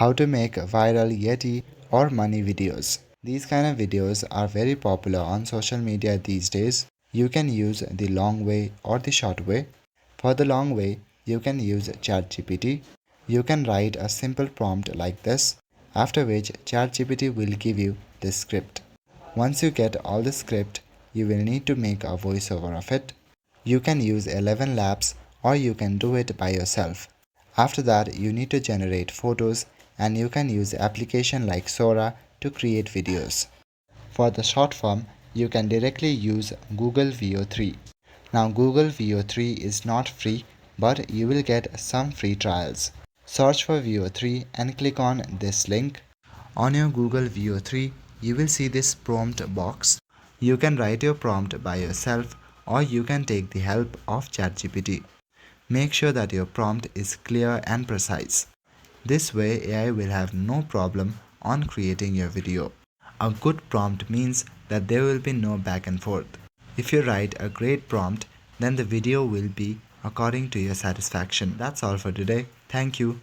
How to make viral Yeti or money videos. These kind of videos are very popular on social media these days. You can use the long way or the short way. For the long way, you can use ChatGPT. You can write a simple prompt like this, after which ChatGPT will give you the script. Once you get all the script, you will need to make a voiceover of it. You can use 11 labs or you can do it by yourself. After that, you need to generate photos and you can use application like Sora to create videos. For the short form, you can directly use Google VO3. Now Google VO3 is not free, but you will get some free trials. Search for VO3 and click on this link. On your Google VO3, you will see this prompt box. You can write your prompt by yourself or you can take the help of ChatGPT. Make sure that your prompt is clear and precise. This way AI will have no problem on creating your video. A good prompt means that there will be no back and forth. If you write a great prompt, then the video will be according to your satisfaction. That's all for today. Thank you.